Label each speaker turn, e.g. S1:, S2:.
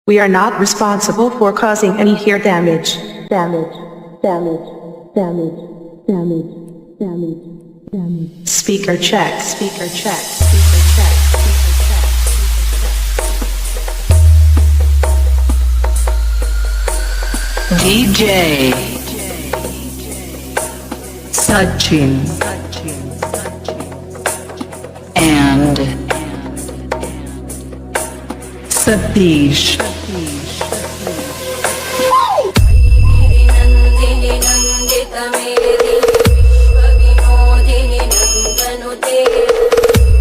S1: We are not responsible for causing any hear damage. Speaker check.
S2: DJ Sachin and Satish.